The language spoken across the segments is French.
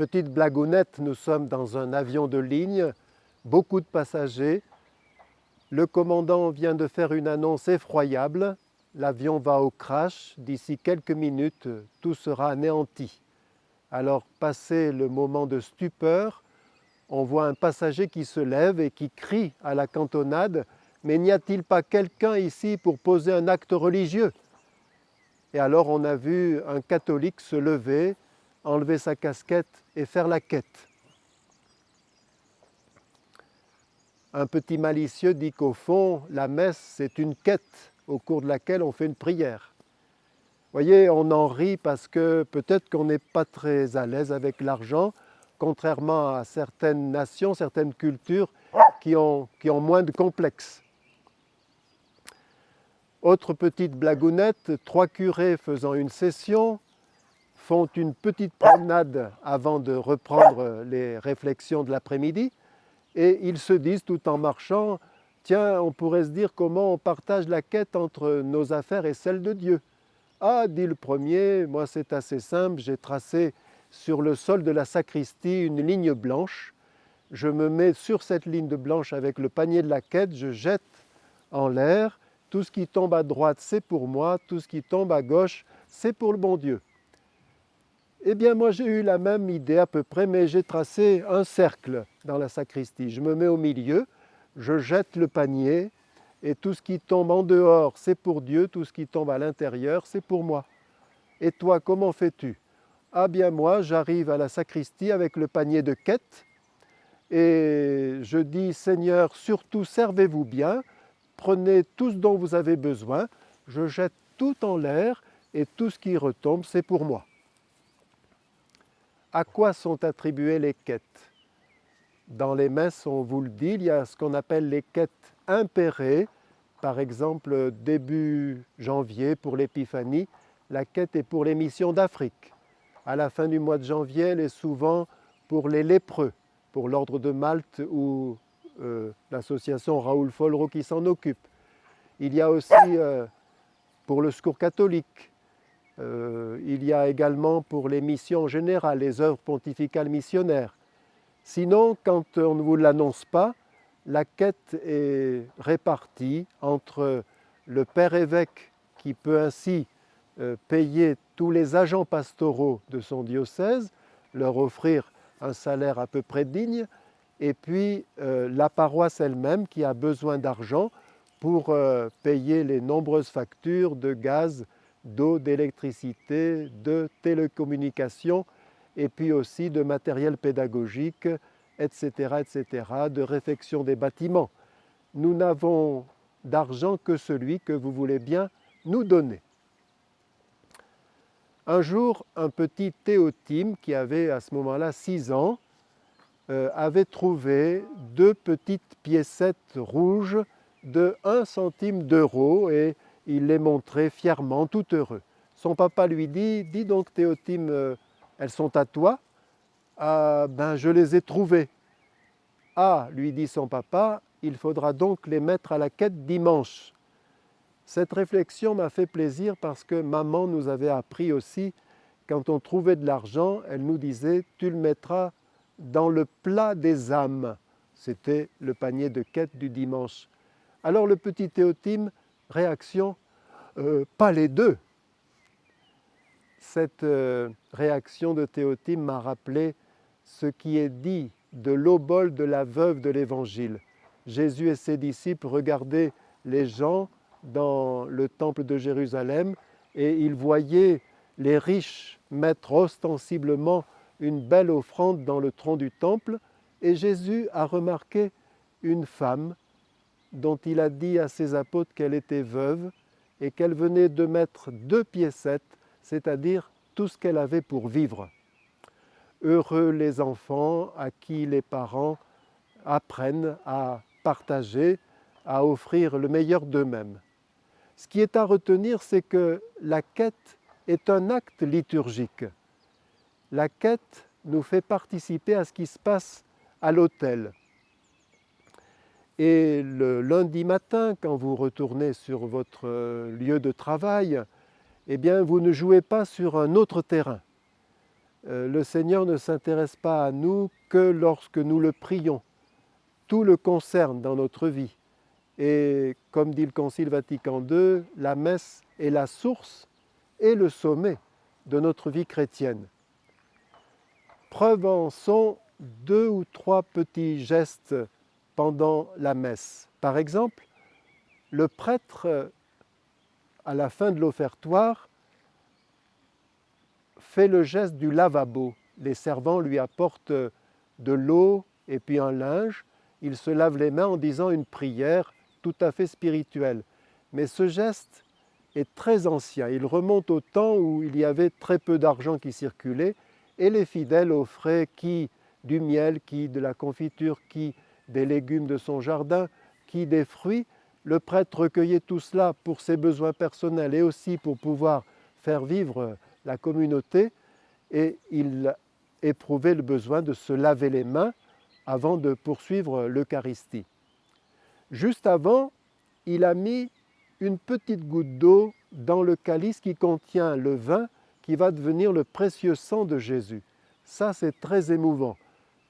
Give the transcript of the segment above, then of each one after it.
Petite blagounette, nous sommes dans un avion de ligne, beaucoup de passagers. Le commandant vient de faire une annonce effroyable. L'avion va au crash. D'ici quelques minutes, tout sera anéanti. Alors, passé le moment de stupeur, on voit un passager qui se lève et qui crie à la cantonade « Mais n'y a-t-il pas quelqu'un ici pour poser un acte religieux ?» Et alors on a vu un catholique se lever, enlever sa casquette et faire la quête. Un petit malicieux dit qu'au fond, la messe, c'est une quête au cours de laquelle on fait une prière. Vous voyez, on en rit parce que peut-être qu'on n'est pas très à l'aise avec l'argent, contrairement à certaines nations, certaines cultures qui ont moins de complexes. Autre petite blagounette, 3 curés faisant une session font une petite promenade avant de reprendre les réflexions de l'après-midi et ils se disent tout en marchant « Tiens, on pourrait se dire comment on partage la quête entre nos affaires et celles de Dieu. » Ah, dit le premier, moi c'est assez simple, j'ai tracé sur le sol de la sacristie une ligne blanche. Je me mets sur cette ligne blanche avec le panier de la quête, je jette en l'air. Tout ce qui tombe à droite, c'est pour moi. Tout ce qui tombe à gauche, c'est pour le bon Dieu. Eh bien, moi, j'ai eu la même idée à peu près, mais j'ai tracé un cercle dans la sacristie. Je me mets au milieu, je jette le panier, et tout ce qui tombe en dehors, c'est pour Dieu. Tout ce qui tombe à l'intérieur, c'est pour moi. Et toi, comment fais-tu? Ah bien, moi, j'arrive à la sacristie avec le panier de quête, et je dis, Seigneur, surtout servez-vous bien, prenez tout ce dont vous avez besoin, je jette tout en l'air et tout ce qui retombe, c'est pour moi. À quoi sont attribuées les quêtes? Dans les messes, on vous le dit, il y a ce qu'on appelle les quêtes impérées. Par exemple, début janvier pour l'Épiphanie, la quête est pour les missions d'Afrique. À la fin du mois de janvier, elle est souvent pour les lépreux, pour l'ordre de Malte ou l'association Raoul Follereau qui s'en occupe. Il y a aussi pour le secours catholique. Il y a également pour les missions générales, les œuvres pontificales missionnaires. Sinon, quand on ne vous l'annonce pas, la quête est répartie entre le père évêque qui peut ainsi payer tous les agents pastoraux de son diocèse, leur offrir un salaire à peu près digne, et puis la paroisse elle-même qui a besoin d'argent pour payer les nombreuses factures de gaz, d'eau, d'électricité, de télécommunications, et puis aussi de matériel pédagogique, etc., de réfection des bâtiments. Nous n'avons d'argent que celui que vous voulez bien nous donner. Un jour, un petit Théotime, qui avait à ce moment-là 6 ans, avait trouvé 2 petites piécettes rouges de 1 centime d'euro et il les montrait fièrement, tout heureux. Son papa lui dit « Dis donc Théotime, elles sont à toi ?»« Ah ben je les ai trouvées. »« Ah, lui dit son papa, il faudra donc les mettre à la quête dimanche. » Cette réflexion m'a fait plaisir parce que maman nous avait appris aussi, quand on trouvait de l'argent, elle nous disait « Tu le mettras dans le plat des âmes ». C'était le panier de quête du dimanche. Alors le petit Théotime, réaction, pas les 2. Cette réaction de Théotime m'a rappelé ce qui est dit de l'obole de la veuve de l'Évangile. Jésus et ses disciples regardaient les gens dans le temple de Jérusalem et ils voyaient les riches mettre ostensiblement une belle offrande dans le tronc du temple et Jésus a remarqué une femme dont il a dit à ses apôtres qu'elle était veuve et qu'elle venait de mettre 2 piécettes, c'est-à-dire tout ce qu'elle avait pour vivre. Heureux les enfants à qui les parents apprennent à partager, à offrir le meilleur d'eux-mêmes. Ce qui est à retenir, c'est que la quête est un acte liturgique. La quête nous fait participer à ce qui se passe à l'autel. Et le lundi matin, quand vous retournez sur votre lieu de travail, eh bien, vous ne jouez pas sur un autre terrain. le Seigneur ne s'intéresse pas à nous que lorsque nous le prions. Tout le concerne dans notre vie. Et comme dit le Concile Vatican II, la messe est la source et le sommet de notre vie chrétienne. Preuve en sont 2 ou 3 petits gestes pendant la messe. Par exemple, le prêtre, à la fin de l'offertoire, fait le geste du lavabo. Les servants lui apportent de l'eau et puis un linge. Il se lave les mains en disant une prière tout à fait spirituelle. Mais ce geste est très ancien. Il remonte au temps où il y avait très peu d'argent qui circulait et les fidèles offraient qui du miel, qui de la confiture, qui des légumes de son jardin, qui des fruits. Le prêtre recueillait tout cela pour ses besoins personnels et aussi pour pouvoir faire vivre la communauté, et il éprouvait le besoin de se laver les mains avant de poursuivre l'Eucharistie. Juste avant, il a mis une petite goutte d'eau dans le calice qui contient le vin qui va devenir le précieux sang de Jésus. Ça, c'est très émouvant.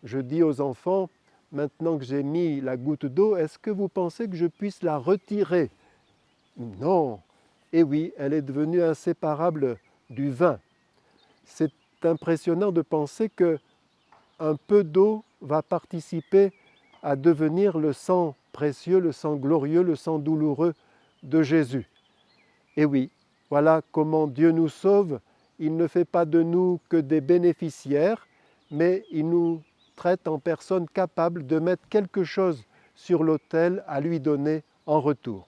Je dis aux enfants, maintenant que j'ai mis la goutte d'eau, est-ce que vous pensez que je puisse la retirer? Non. Et oui, elle est devenue inséparable du vin. C'est impressionnant de penser qu'un peu d'eau va participer à devenir le sang précieux, le sang glorieux, le sang douloureux de Jésus. Et oui, voilà comment Dieu nous sauve. Il ne fait pas de nous que des bénéficiaires, mais il nous traite en personnes capables de mettre quelque chose sur l'autel à lui donner en retour.